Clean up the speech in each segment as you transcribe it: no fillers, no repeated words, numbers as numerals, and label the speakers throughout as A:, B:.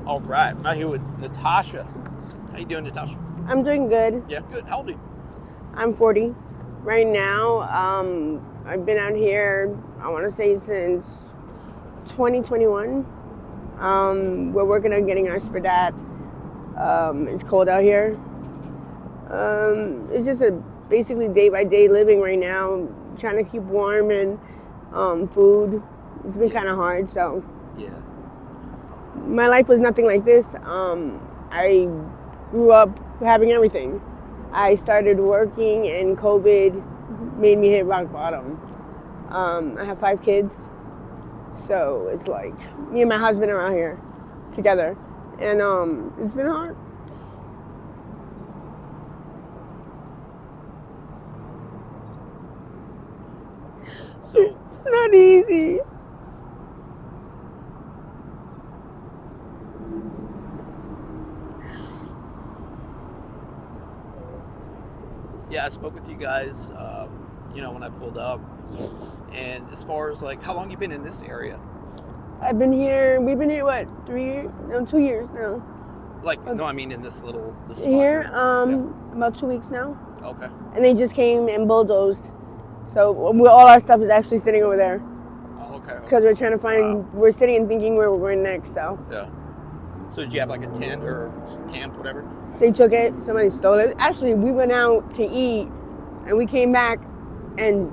A: All right, I'm out here with Natasha. How you doing, Natasha?
B: I'm doing good.
A: Yeah, good. How old are you?
B: I'm 40 right now. I've been out here, I want to say, since 2021. We're working on getting our SPDAT. It's cold out here. It's just a basically day by day living right now, trying to keep warm and food. It's been kind of hard, so.
A: Yeah.
B: My life was nothing like this. I grew up having everything. I started working and COVID made me hit rock bottom. I have 5 kids, so it's like me and my husband are out here together, and it's been hard.
A: So
B: it's not easy.
A: yeah, I spoke with you guys, when I pulled up. And as far as like, how long you been in this area?
B: We've been here, what, 3 years? No, 2 years now.
A: Like, no, I mean in this spot
B: here, about 2 weeks now.
A: Okay.
B: And they just came and bulldozed. So all our stuff is actually sitting over there.
A: Oh, okay.
B: Because we're trying to find, we're sitting and thinking where we're going next, so.
A: Yeah. So did you have like a tent or just camp, whatever?
B: They took it, somebody stole it. Actually, we went out to eat and we came back and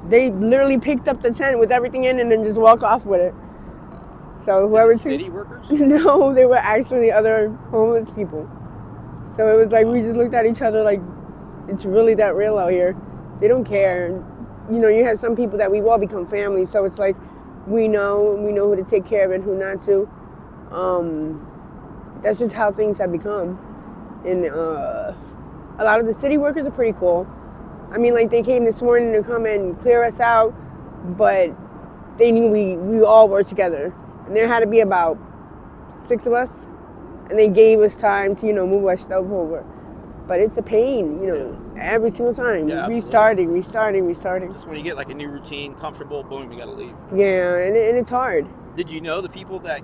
B: they literally picked up the tent with everything in and then just walked off with it. So whoever
A: city workers?
B: No, they were actually other homeless people. So it was like we just looked at each other like it's really that real out here. They don't care. You know, you have some people that we've all become family, so it's like we know who to take care of and who not to. That's just how things have become. And a lot of the city workers are pretty cool. I mean, like they came this morning to come and clear us out, but they knew we all were together. And there had to be about 6 of us, and they gave us time to, move our stuff over. But it's a pain, every single time.
A: Yeah,
B: restarting.
A: Just when you get like a new routine, comfortable, boom, you gotta leave.
B: Yeah, and it's hard.
A: Did you know the people that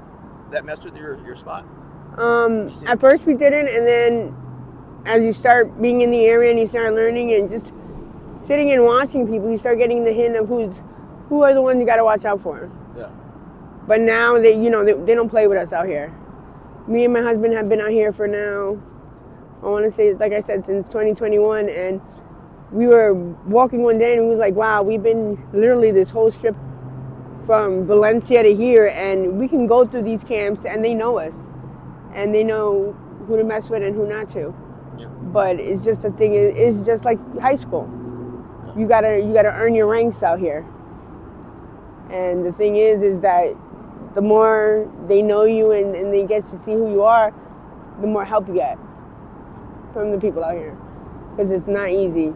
A: messed with your spot?
B: At first we didn't, and then as you start being in the area and you start learning and just sitting and watching people, you start getting the hint of who are the ones you gotta watch out for.
A: Yeah.
B: But now they don't play with us out here. Me and my husband have been out here for now, I want to say, like I said, since 2021. And we were walking one day and we was like, wow, we've been literally this whole strip from Valencia to here, and we can go through these camps and they know us. And they know who to mess with and who not to.
A: Yeah.
B: But it's just a thing, it's just like high school. You gotta earn your ranks out here. And the thing is that the more they know you and they get to see who you are, the more help you get from the people out here. Because it's not easy.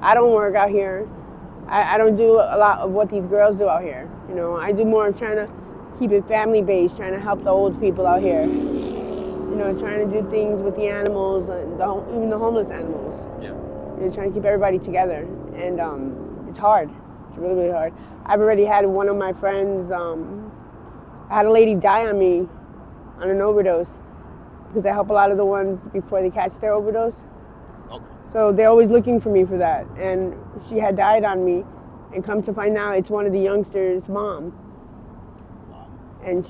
B: I don't work out here. I don't do a lot of what these girls do out here. I do more of trying to keep it family-based, trying to help the old people out here. Trying to do things with the animals, and even the homeless animals.
A: Yeah.
B: Trying to keep everybody together. And it's hard. It's really, really hard. I've already had one of my friends, I had a lady die on me on an overdose because I help a lot of the ones before they catch their overdose.
A: Okay.
B: So they're always looking for me for that. And she had died on me, and come to find out it's one of the youngsters' mom.
A: Wow.
B: And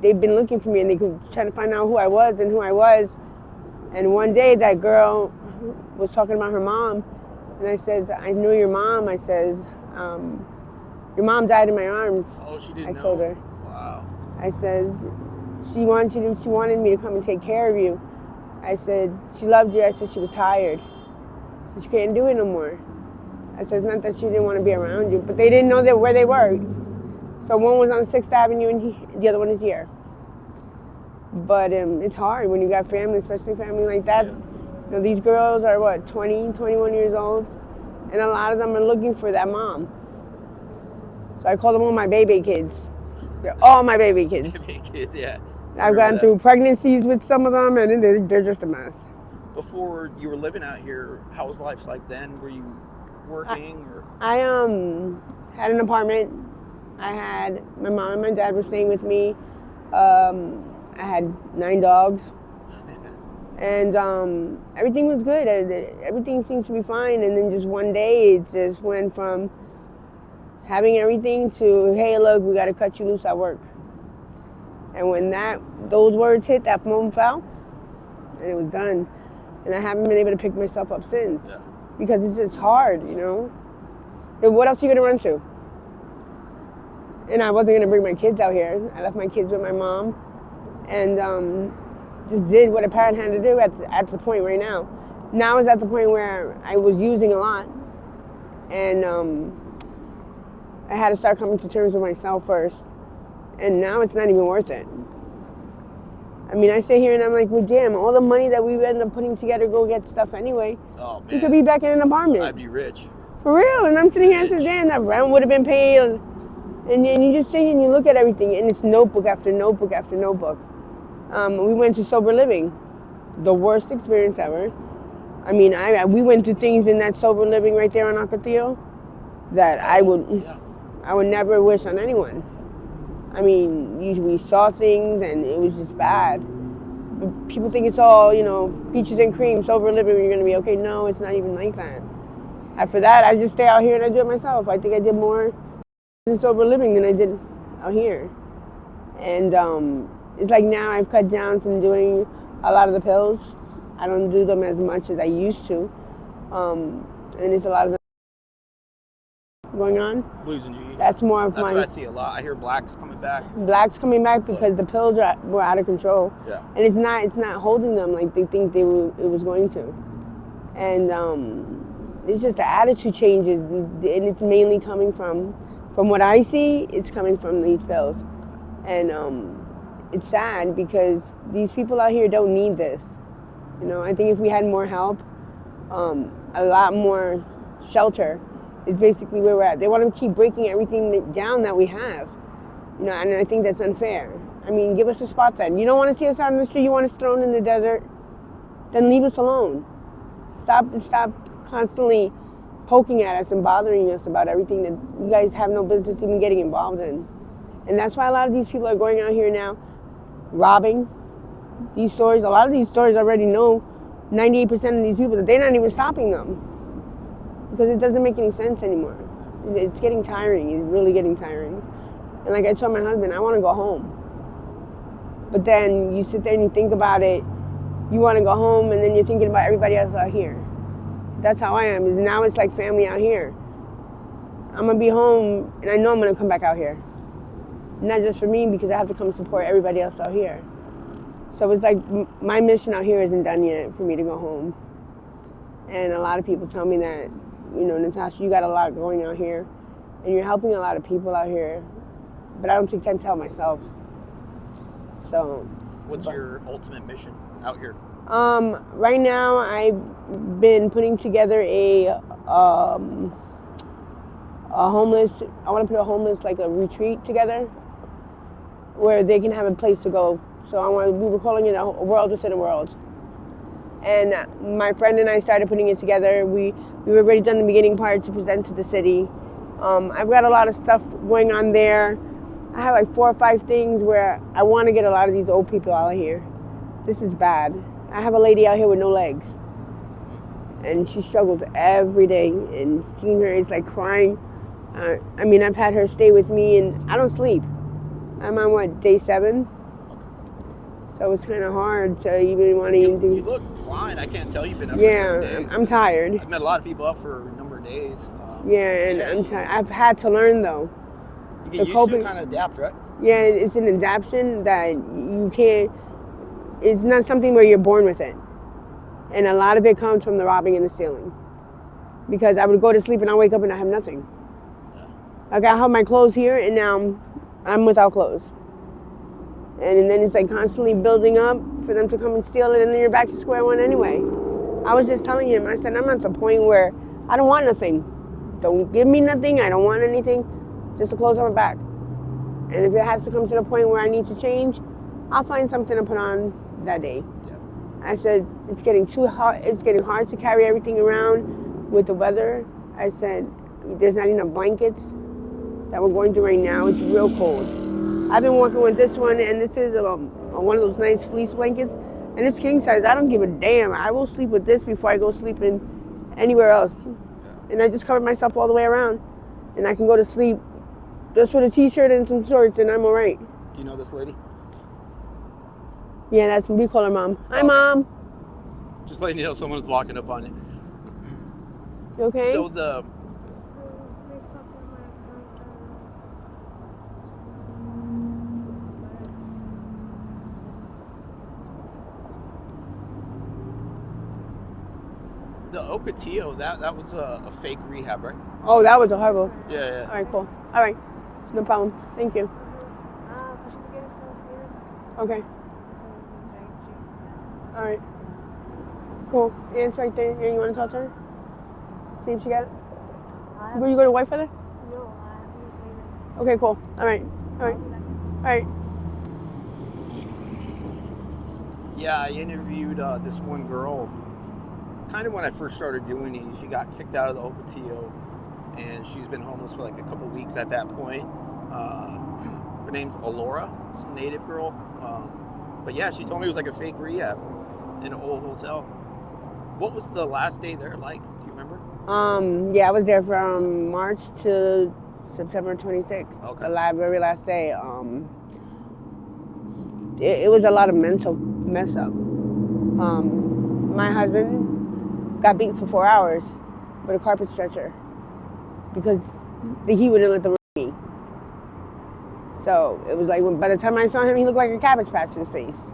B: they've been looking for me and they could try to find out who I was and who I was. And one day that girl was talking about her mom, and I said, I knew your mom. I says, your mom died in my arms.
A: Oh, she didn't know?
B: I told her.
A: Wow.
B: I said, she wanted me to come and take care of you. I said, she loved you. I said, she was tired. So she couldn't do it no more. I said, it's not that she didn't want to be around you, but they didn't know where they were. So one was on 6th Avenue and the other one is here. But it's hard when you got family, especially family like that.
A: Yeah.
B: These girls are 20, 21 years old, and a lot of them are looking for that mom. So I call them all my baby kids. They're all my baby kids.
A: Baby kids, yeah.
B: I've gone through pregnancies with some of them, and they're just a mess.
A: Before you were living out here, how was life like then? Were you working?
B: I had an apartment. I had my mom and my dad were staying with me. I had 9 dogs. And everything was good. Everything seems to be fine. And then just one day, it just went from having everything to, hey, look, we got to cut you loose at work. And when those words hit, that phone fell, and it was done. And I haven't been able to pick myself up since.
A: Yeah.
B: Because it's just hard, you know? Then what else are you going to run to? And I wasn't going to bring my kids out here. I left my kids with my mom. And just did what a parent had to do at the point right now. Now is at the point where I was using a lot. And I had to start coming to terms with myself first. And now it's not even worth it. I mean, I sit here and I'm like, well, damn, all the money that we end up putting together to go get stuff anyway.
A: Oh, man.
B: We could be back in an apartment.
A: I'd be rich.
B: For real. And I'm sitting here and saying, damn, that rent would have been paid. And you just sit here and you look at everything, and it's notebook after notebook after notebook. We went to sober living. The worst experience ever. I mean, we went through things in that sober living right there on Ocotillo that I would never wish on anyone. I mean, we saw things and it was just bad. But people think it's all, you know, peaches and cream, sober living, you're going to be okay. No, it's not even like that. After that, I just stay out here and I do it myself. I think I did more in sober living than I did out here. And it's like now I've cut down from doing a lot of the pills. I don't do them as much as I used to. And it's a lot of them going on.
A: Blues and G.
B: That's more of
A: That's
B: my...
A: what I see a lot. I hear blacks coming back.
B: Blacks coming back because the pills were out of control.
A: Yeah.
B: And it's not holding them like they think it was going to. And it's just the attitude changes, and it's mainly coming from what I see, it's coming from these pills. And it's sad because these people out here don't need this. You know, I think if we had more help, a lot more shelter is basically where we're at. They want to keep breaking everything down that we have. You know, and I think that's unfair. I mean, give us a spot then. You don't want to see us out in the street, you want us thrown in the desert, then leave us alone. Stop constantly poking at us and bothering us about everything that you guys have no business even getting involved in. And that's why a lot of these people are going out here now, robbing these stores. A lot of these stores already know 98% of these people that they're not even stopping them because it doesn't make any sense anymore. It's getting tiring. It's really getting tiring. And like I told my husband, I want to go home. But then you sit there and you think about it. You want to go home, and then you're thinking about everybody else out here. That's how I am. Is now it's like family out here. I'm gonna be home, and I know I'm gonna come back out here. Not just for me, because I have to come support everybody else out here. So it's like my mission out here isn't done yet for me to go home. And a lot of people tell me that, you know, Natasha, you got a lot going out here, and you're helping a lot of people out here. But I don't take time to help myself. So.
A: What's your ultimate mission out here?
B: Right now, I've been putting together a homeless. I want to put a homeless like a retreat together, where they can have a place to go. So we were calling it a world within a world. And my friend and I started putting it together. We've already done the beginning part to present to the city. I've got a lot of stuff going on there. I have like 4 or 5 things where I want to get a lot of these old people out of here. This is bad. I have a lady out here with no legs, and she struggles every day, and seeing her is like crying. I mean, I've had her stay with me, and I don't sleep. I'm on, day 7? So it's kind of hard to even want to even do.
A: You look fine. I can't tell you've been up for 7 days.
B: I'm tired.
A: I've met a lot of people up for a number of days.
B: I'm tired. I've had to learn, though.
A: You get used to it, kind of adapt, right?
B: Yeah, it's an adaptation that you can't. It's not something where you're born with it. And a lot of it comes from the robbing and the stealing. Because I would go to sleep and I wake up and I have nothing. Yeah. Like I have my clothes here, and now I'm without clothes. And then it's like constantly building up for them to come and steal it, and then you're back to square one anyway. I was just telling him, I said, I'm at the point where I don't want nothing. Don't give me nothing. I don't want anything. Just the clothes on my back. And if it has to come to the point where I need to change, I'll find something to put on that day. Yeah. I said, it's getting too hard. It's getting hard to carry everything around with the weather. I said, there's not enough blankets that we're going through right now. It's real cold. I've been working with this one, and this is one of those nice fleece blankets, and it's king size. I don't give a damn. I will sleep with this before I go sleep in anywhere else. And I just cover myself all the way around, and I can go to sleep just with a t-shirt and some shorts, and I'm all right.
A: Do you know this lady?
B: Yeah, we call her Mom. Hi, Mom.
A: Just letting you know someone's walking up on you.
B: You okay?
A: So the Ocotillo, that was a fake rehab, right?
B: Oh, that was a horrible.
A: Yeah.
B: All right, cool. All right, no problem. Thank you. Okay. All right. Cool. Aunt's right there. And you want to talk to her? See if she got it? Will you go to White Feather?
C: No, I have to
B: Okay, cool. All right. All right. All right.
A: Yeah, I interviewed this one girl kind of when I first started doing it. She got kicked out of the Ocotillo, and she's been homeless for like a couple weeks at that point. Her name's Alora, some native girl. But yeah, she told me it was like a fake rehab in an old hotel. What was the last day there like? Do you remember?
B: Yeah, I was there from March to September 26th.
A: Okay.
B: The very last day. It was a lot of mental mess up. My husband got beat for 4 hours with a carpet stretcher because the heat wouldn't let the room be. So it was like, by the time I saw him, he looked like a cabbage patch in his face.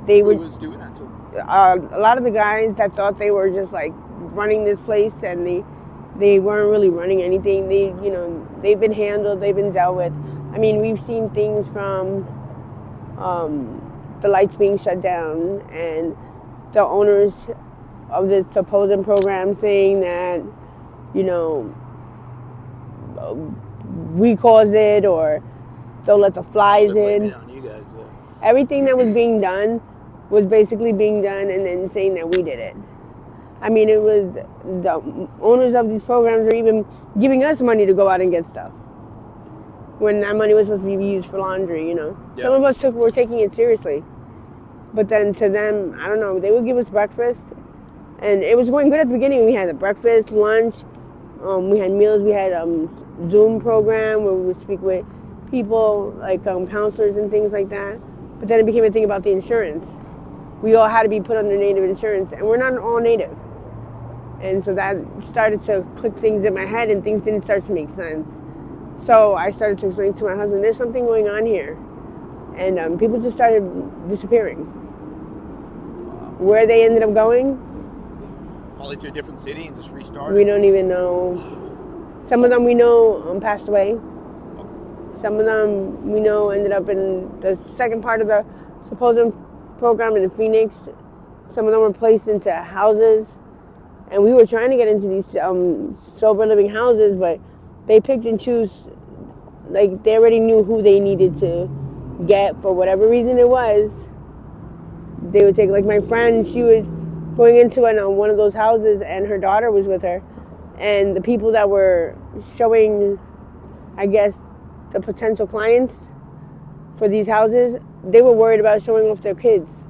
A: Who was doing that to him?
B: A lot of the guys that thought they were just like running this place, and they weren't really running anything. They've been handled, they've been dealt with. I mean, we've seen things from the lights being shut down, and the owners of this supposed program saying that, we caused it, or don't let the flies in.
A: On you guys,
B: Everything that was being done was basically being done, and then saying that we did it. I mean, it was the owners of these programs were even giving us money to go out and get stuff, when that money was supposed to be used for laundry,
A: Yeah.
B: Some of us were taking it seriously. But then to them, I don't know, they would give us breakfast, and it was going good at the beginning. We had the breakfast, lunch, we had meals, we had Zoom program where we would speak with people, like counselors and things like that. But then it became a thing about the insurance. We all had to be put under native insurance, and we're not all native. And so that started to click things in my head, and things didn't start to make sense. So I started to explain to my husband, there's something going on here. And people just started disappearing. Where they ended up going,
A: probably to a different city and just restarted.
B: we don't even know. Some of them we know passed away. Some of them we know ended up in the second part of the supposed program in Phoenix. Some of them were placed into houses. And we were trying to get into these sober living houses, but they picked and choose. Like, they already knew who they needed to get for whatever reason it was. They would take, like, my friend, she was going into one of those houses, and her daughter was with her. And the people that were showing, I guess, the potential clients for these houses, they were worried about showing off their kids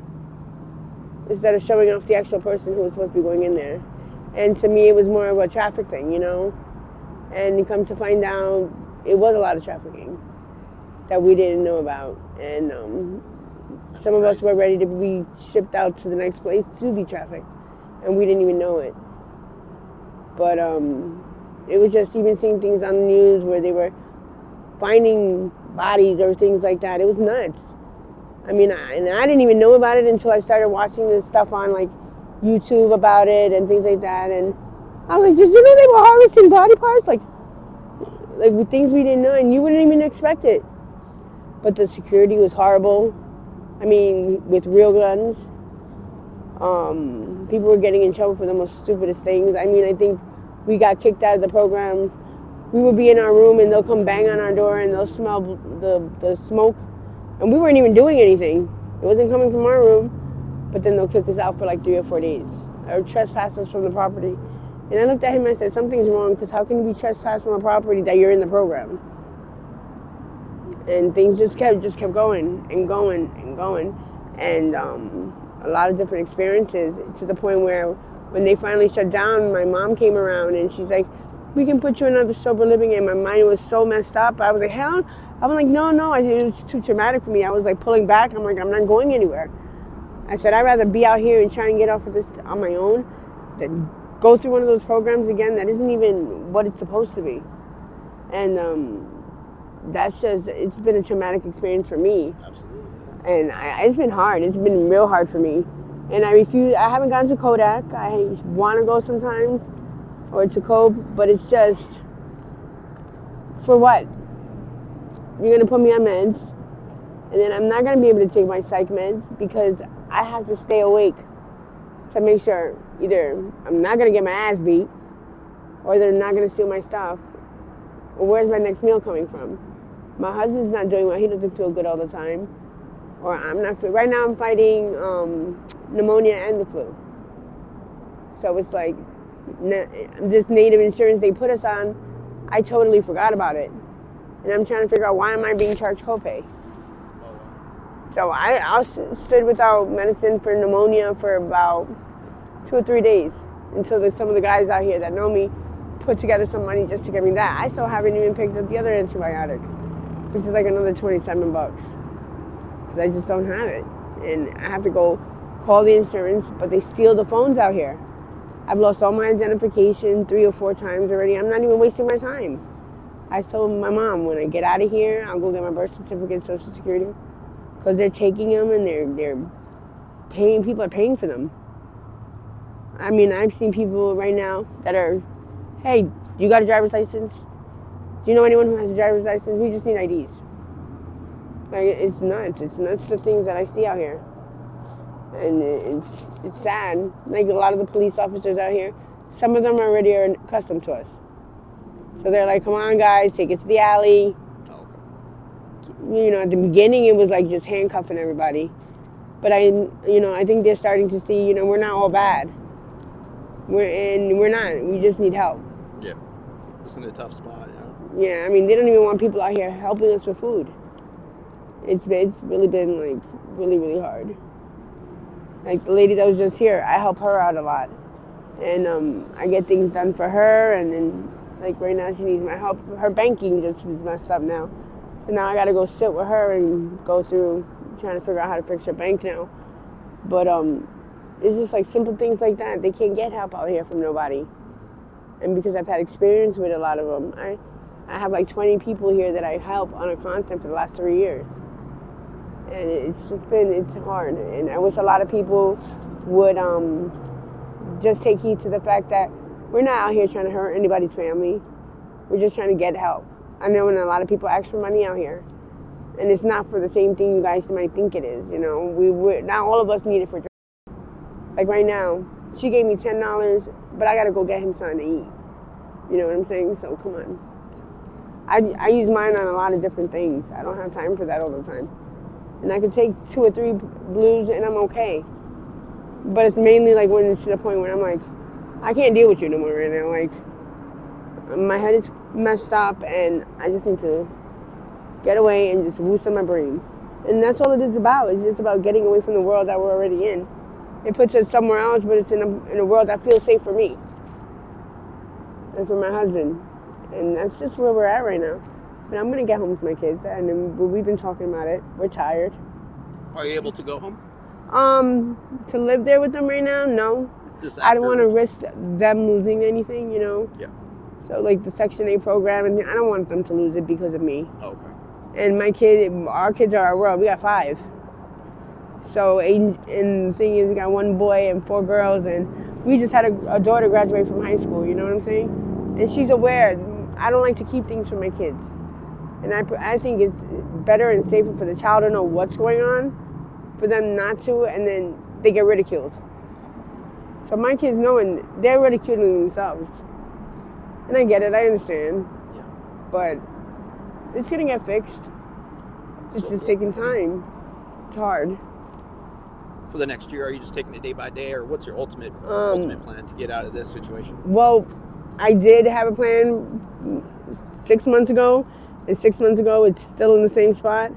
B: instead of showing off the actual person who was supposed to be going in there. And to me, it was more of a traffic thing, And you come to find out, it was a lot of trafficking that we didn't know about. And some of us were ready to be shipped out to the next place to be trafficked, and we didn't even know it. But it was just even seeing things on the news where they were finding bodies or things like that. It was nuts. I mean, I didn't even know about it until I started watching this stuff on, like, YouTube about it and things like that. And I was like, did you know they were harvesting body parts? Like with things we didn't know, and you wouldn't even expect it. But the security was horrible. I mean, with real guns. People were getting in trouble for the most stupidest things. I mean, I think we got kicked out of the program. We would be in our room, and they'll come bang on our door, and they'll smell the smoke. And we weren't even doing anything. It wasn't coming from our room. But then they'll kick us out for like 3 or 4 days, or trespass us from the property. And I looked at him and I said, something's wrong, because how can you be trespassed from a property that you're in the program? and things just kept going and going and going, and a lot of different experiences to the point where when they finally shut down, my mom came around and she's like, we can put you in another sober living, and my mind was so messed up. I was like, hell, I was like, no, it was too traumatic for me. I was like pulling back. I'm like, I'm not going anywhere. I said, I'd rather be out here and try and get off of this on my own than go through one of those programs again that isn't even what it's supposed to be. And it's been a traumatic experience for me.
A: Absolutely.
B: And it's been hard. It's been real hard for me. And I haven't gone to Kodak. I want to go sometimes, or to Cope, but it's just, for what? You're going to put me on meds, and then I'm not going to be able to take my psych meds because I have to stay awake to make sure either I'm not going to get my ass beat, or they're not going to steal my stuff, or where's my next meal coming from? My husband's not doing well. He doesn't feel good all the time. Or I'm not. Right now I'm fighting pneumonia and the flu. So it's like this native insurance they put us on, I totally forgot about it. And I'm trying to figure out why am I being charged copay. So I stood without medicine for pneumonia for about 2 or 3 days until some of the guys out here that know me put together some money just to get me that. I still haven't even picked up the other antibiotic. This is like another $27 because I just don't have it. And I have to go call the insurance, but they steal the phones out here. I've lost all my identification 3 or 4 times already. I'm not even wasting my time. I told my mom, when I get out of here, I'll go get my birth certificate, Social Security, because they're taking them and they're paying. People are paying for them. I mean, I've seen people right now that are, hey, you got a driver's license? Do you know anyone who has a driver's license? We just need IDs. Like, it's nuts. It's nuts the things that I see out here. And it's sad. Like, a lot of the police officers out here, some of them already are accustomed to us. So they're like, come on, guys, take it to the alley. You know, at the beginning, it was like just handcuffing everybody. But I think they're starting to see, we're not all bad. We're not. We just need help.
A: Yeah. It's in a tough spot,
B: Yeah, I mean, they don't even want people out here helping us with food. It's really been, like, really, really hard. Like, the lady that was just here, I help her out a lot. And I get things done for her, and then, like, right now she needs my help. Her banking just is messed up now. So now I got to go sit with her and go through trying to figure out how to fix her bank now. But it's just, like, simple things like that. They can't get help out here from nobody. And because I've had experience with a lot of them, I have, like, 20 people here that I help on a constant for the last 3 years. And it's hard. And I wish a lot of people would just take heed to the fact that we're not out here trying to hurt anybody's family. We're just trying to get help. I know when a lot of people ask for money out here, and it's not for the same thing you guys might think it is. Not all of us need it for drugs. Like right now, she gave me $10, but I gotta go get him something to eat. You know what I'm saying? So come on. I use mine on a lot of different things. I don't have time for that all the time. And I could take 2 or 3 blues and I'm okay. But it's mainly like when it's to the point where I'm like, I can't deal with you no more right now. Like, my head is messed up and I just need to get away and just loosen my brain. And that's all it is about. It's just about getting away from the world that we're already in. It puts us somewhere else, but it's in a world that feels safe for me and for my husband. And that's just where we're at right now. But I'm going to get home to my kids, and we've been talking about it. We're tired.
A: Are you able to go home?
B: To live there with them right now, no. I don't want to risk them losing anything,
A: Yeah.
B: So, like, the Section 8 program, and I don't want them to lose it because of me.
A: Okay.
B: And our kids are our world. We got 5. So, and the thing is, we got 1 boy and 4 girls, and we just had a daughter graduate from high school, you know what I'm saying? And she's aware. I don't like to keep things from my kids. And I think it's better and safer for the child to know what's going on, for them not to, and then they get ridiculed. So my kids know, and they're ridiculing themselves. And I get it, I understand.
A: Yeah.
B: But it's gonna get fixed. It's just taking time. It's hard.
A: For the next year, are you just taking it day by day, or what's your ultimate plan to get out of this situation?
B: Well, I did have a plan 6 months ago, And 6 months ago, it's still in the same spot.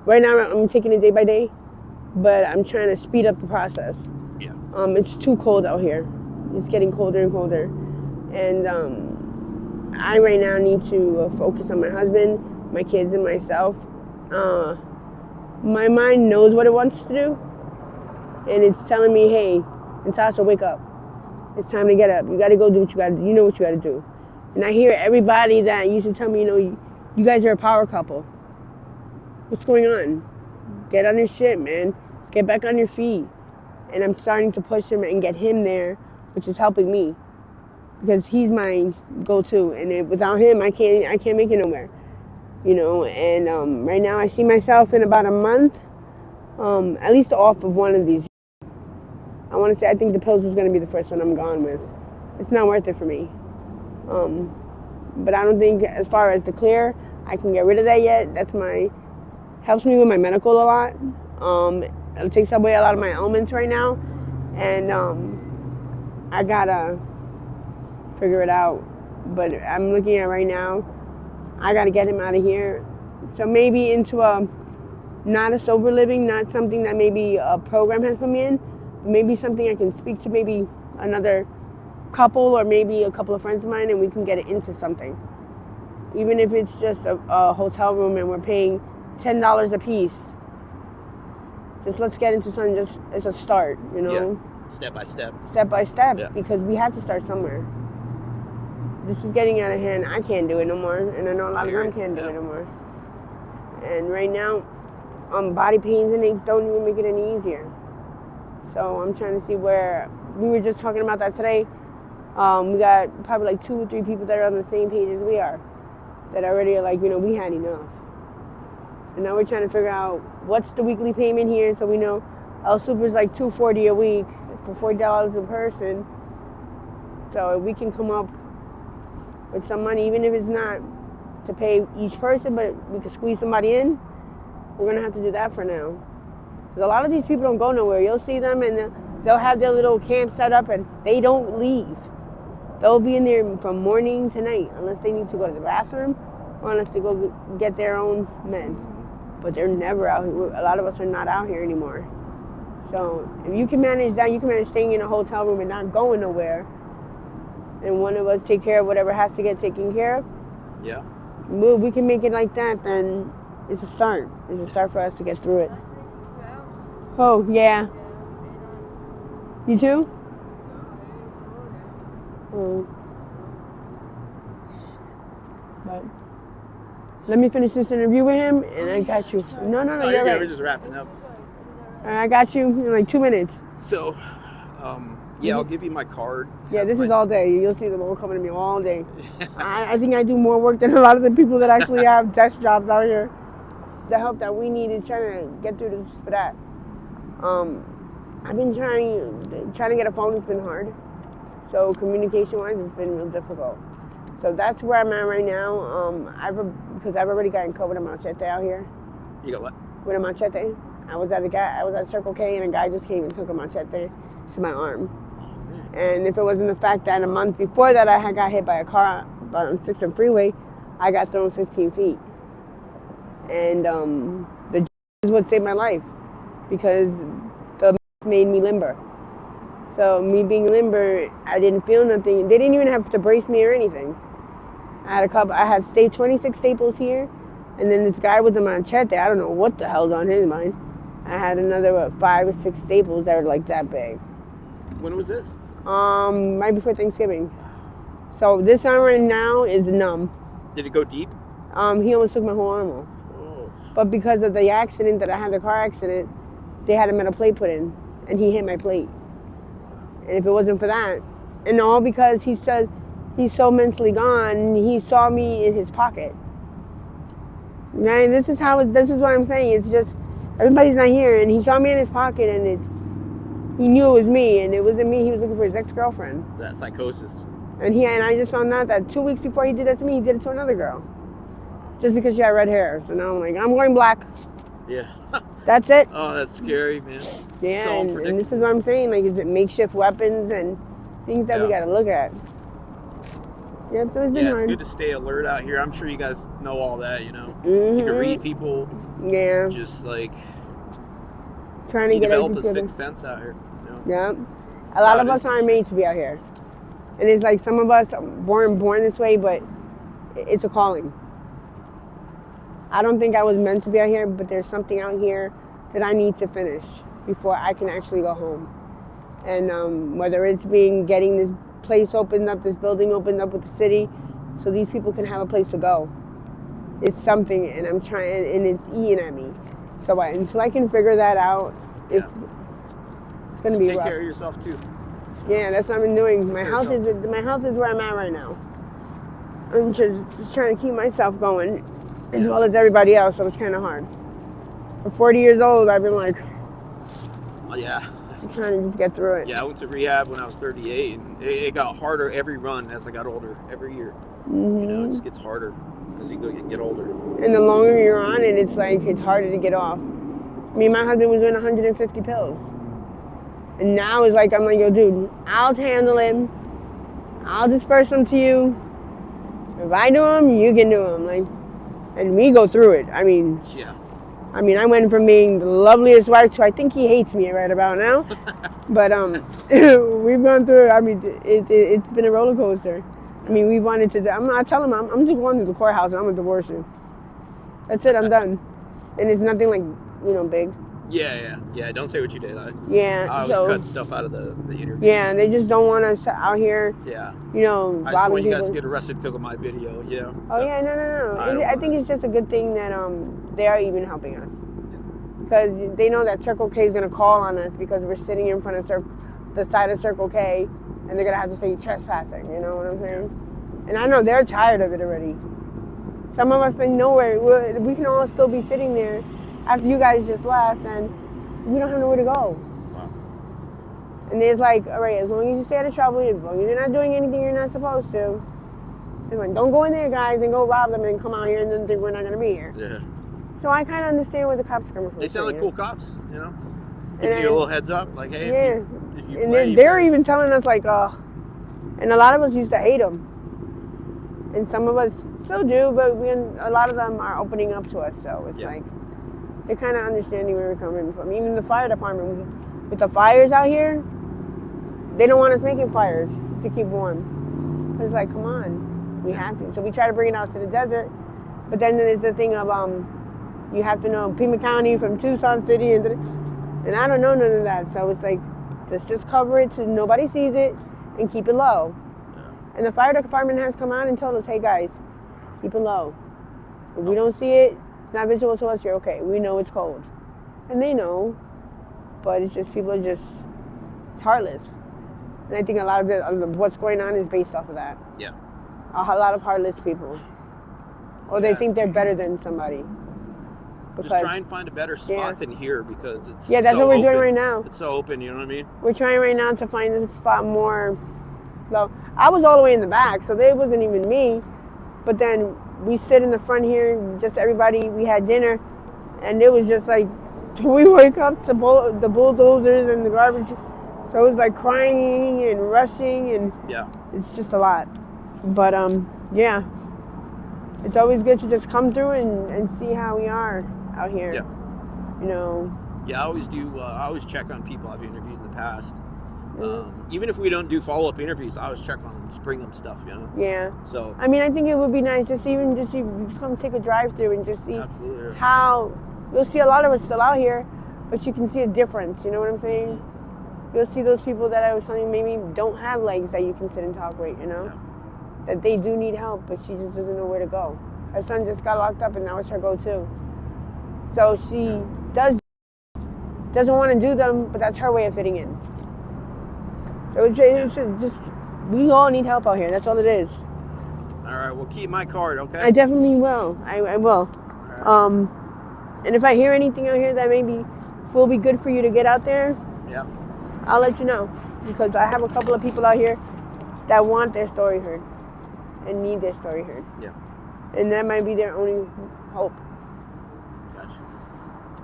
B: Right now I'm taking it day by day, but I'm trying to speed up the process.
A: Yeah.
B: It's too cold out here. It's getting colder and colder. And I right now need to focus on my husband, my kids, and myself. My mind knows what it wants to do, and it's telling me, hey, Natasha, wake up. It's time to get up. You got to go do what you got to do. You know what you got to do. And I hear everybody that used to tell me, you guys are a power couple. What's going on? Get on your shit, man. Get back on your feet. And I'm starting to push him and get him there, which is helping me. Because he's my go-to. And without him, I can't make it nowhere. And right now I see myself in about a month, at least off of one of these. I want to say I think the pills is going to be the first one I'm gone with. It's not worth it for me. But I don't think as far as the clear, I can get rid of that yet. Helps me with my medical a lot. It takes away a lot of my ailments right now. And I gotta figure it out. But I'm looking at right now, I gotta get him out of here. So maybe into not a sober living, not something that maybe a program has put me in, maybe something I can speak to maybe another couple or maybe a couple of friends of mine, and we can get it into something. Even if it's just a hotel room and we're paying $10 a piece. Just let's get into something just as a start,
A: Yeah. Step by step.
B: Step by step,
A: Yeah.
B: because we have to start somewhere. This is getting out of hand. I can't do it no more, and I know a lot of them can't do it no more. And right now, body pains and aches don't even make it any easier. So I'm trying to see where, we were just talking about that today. We got probably like 2 or 3 people that are on the same page as we are, that already are like, we had enough. And now we're trying to figure out what's the weekly payment here, so we know El Super's like $240 a week for $40 a person. So if we can come up with some money, even if it's not to pay each person, but we could squeeze somebody in, we're gonna have to do that for now. Because a lot of these people don't go nowhere. You'll see them and they'll have their little camp set up and they don't leave. They'll be in there from morning to night unless they need to go to the bathroom or unless they go get their own meds. But they're never out here. A lot of us are not out here anymore. So if you can manage that, you can manage staying in a hotel room and not going nowhere, and one of us take care of whatever has to get taken care of.
A: Yeah.
B: We can make it like that, then it's a start. It's a start for us to get through it. Oh, yeah. You too? But let me finish this interview with him, and I got you. No,
A: Oh,
B: you're right.
A: We're just wrapping up.
B: I got you in like 2 minutes.
A: So, I'll give you my card.
B: Yeah, this is all day. You'll see them all coming to me all day. I think I do more work than a lot of the people that actually have desk jobs out here. The help that we need is trying to get through this for that. I've been trying to get a phone. It's been hard. So communication-wise, it's been real difficult. So that's where I'm at right now. Because I've already gotten caught with a machete out here.
A: You got what?
B: With a machete. I was at Circle K, and a guy just came and took a machete to my arm. And if it wasn't the fact that a month before that I had got hit by a car on 6th Freeway, I got thrown 15 feet. And the is what saved my life, because the made me limber. So me being limber, I didn't feel nothing. They didn't even have to brace me or anything. I had 26 staples here, and then this guy with the machete, I don't know what the hell's on his mind. I had another 5 or 6 staples that were like that big.
A: When was this?
B: Right before Thanksgiving. So this arm right now is numb.
A: Did it go deep?
B: He almost took my whole arm off.
A: Oh.
B: But because of the accident that I had, the car accident, they had a metal plate put in, and he hit my plate. And if it wasn't for that, and all because he says he's so mentally gone, he saw me in his pocket. Right? This is what I'm saying. It's just everybody's not here, and he saw me in his pocket, and he knew it was me, and it wasn't me. He was looking for his ex-girlfriend.
A: That psychosis.
B: And I just found out that 2 weeks before he did that to me, he did it to another girl, just because she had red hair. So now I'm like, I'm going black.
A: Yeah.
B: That's it.
A: Oh, that's scary, man.
B: Yeah,
A: So
B: and this is what I'm saying. Like, is it makeshift weapons and things that we got to look at? Yeah, so it's been
A: Yeah, it's
B: hard.
A: good to stay alert out here. I'm sure you guys know all that, you know.
B: Mm-hmm.
A: You can read people.
B: Yeah.
A: Just like
B: Trying to
A: you
B: get
A: develop a
B: educated.
A: sixth sense out here. You know?
B: Yeah. A
A: That's
B: lot
A: how
B: of
A: it
B: us
A: is.
B: aren't made to be out here. And it's like some of us weren't born this way, but it's a calling. I don't think I was meant to be out here, but there's something out here that I need to finish before I can actually go home. And whether it's getting this place opened up, this building opened up with the city, so these people can have a place to go. It's something, and I'm trying, and it's eating at me. So until I can figure that out, it's going to be
A: Take
B: rough.
A: care of yourself too.
B: Yeah, that's what I've been doing. My health
A: yourself.
B: is where I'm at right now. I'm just trying to keep myself going, as well as everybody else. So it's kind of hard. For 40 years old, I've been like,
A: Oh, yeah.
B: I'm trying to just get through it.
A: Yeah, I went to rehab when I was 38, and it got harder every run as I got older, every year.
B: Mm-hmm.
A: You know, it just gets harder as you get older.
B: And the longer you're on it, it's like it's harder to get off. I mean, my husband was doing 150 pills. And now it's like, I'm like, yo, dude, I'll handle him. I'll disperse them to you. If I do them, you can do them. Like, and we go through it. I mean,
A: Yeah.
B: I went from being the loveliest wife to I think he hates me right about now. But we've gone through it. I mean, it's been a roller coaster. I mean, we wanted to. I tell him I'm just going to the courthouse and I'm gonna divorce you. That's it. I'm done. And it's nothing like big.
A: Yeah. Don't say what you did. I always
B: So
A: cut stuff out of the interview.
B: yeah, and they just don't want us out here.
A: Yeah.
B: I just
A: want
B: robbing
A: you guys
B: people.
A: to get arrested because of my video. Yeah.
B: Oh
A: So,
B: yeah, no.
A: I
B: I think it's just a good thing that they are even helping us, because they know that Circle K is gonna call on us because we're sitting in front of the side of Circle K, and they're gonna have to say trespassing. You know what I'm saying? And I know they're tired of it already. Some of us think nowhere. We can all still be sitting there after you guys just left, and we don't have nowhere to go.
A: Wow.
B: And it's like, all right, as long as you stay out of trouble, as long as you're not doing anything you're not supposed to, they're like, don't go in there, guys, and go rob them and come out here and then think we're not going to be here.
A: Yeah.
B: So I kind of understand where the cops are coming from.
A: They sound like
B: too,
A: cool cops, you know? Just giving you a little heads up, like, hey, if you
B: And
A: play,
B: they're even telling us, like, and a lot of us used to hate them. And some of us still do, but a lot of them are opening up to us, so it's like, they're kind of understanding where we're coming from. Even the fire department, with the fires out here, they don't want us making fires to keep warm. But it's like, come on, we have to. So we try to bring it out to the desert, but then there's the thing of you have to know Pima County from Tucson City, and I don't know none of that. So it's like, let's just cover it so nobody sees it and keep it low.
A: Yeah.
B: And the fire department has come out and told us, hey guys, keep it low. If we don't see it, it's not visual to us, you're okay. We know it's cold. And they know, but it's just people are just heartless. And I think a lot of what's going on is based off of that.
A: Yeah.
B: A lot of heartless people. Or they think they're better than somebody.
A: Just try and find a better spot than here, because it's
B: that's
A: so
B: what we're
A: open.
B: doing right now.
A: It's so open, you know what I mean?
B: We're trying right now to find this spot more low. I was all the way in the back, so it wasn't even me. But then we sit in the front here, just everybody, we had dinner, and it was just like, we wake up to the bulldozers and the garbage. So it was like crying and rushing, and it's just a lot. But it's always good to just come through and see how we are out here.
A: Yeah.
B: You know.
A: Yeah, I always do. I always check on people I've interviewed in the past. Even if we don't do follow-up interviews, I always check on them, just bring them stuff, you know?
B: Yeah.
A: So.
B: I mean, I think it would be nice just you come take a drive through and just see
A: Absolutely.
B: how you'll see a lot of us still out here, but you can see a difference. You know what I'm saying? You'll see those people that I was telling you maybe don't have legs that you can sit and talk with, you know? Yeah. That they do need help, but she just doesn't know where to go. Her son just got locked up and now it's her go-to. So she doesn't want to do them, but that's her way of fitting in. So it should just, we all need help out here. That's all it is.
A: All right, well, keep my card, okay?
B: I definitely will. I will.
A: Right.
B: And if I hear anything out here that maybe will be good for you to get out there, I'll let you know. Because I have a couple of people out here that want their story heard and need their story heard.
A: Yeah.
B: And that might be their only hope.
A: Gotcha.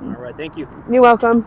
A: All right, thank you.
B: You're welcome.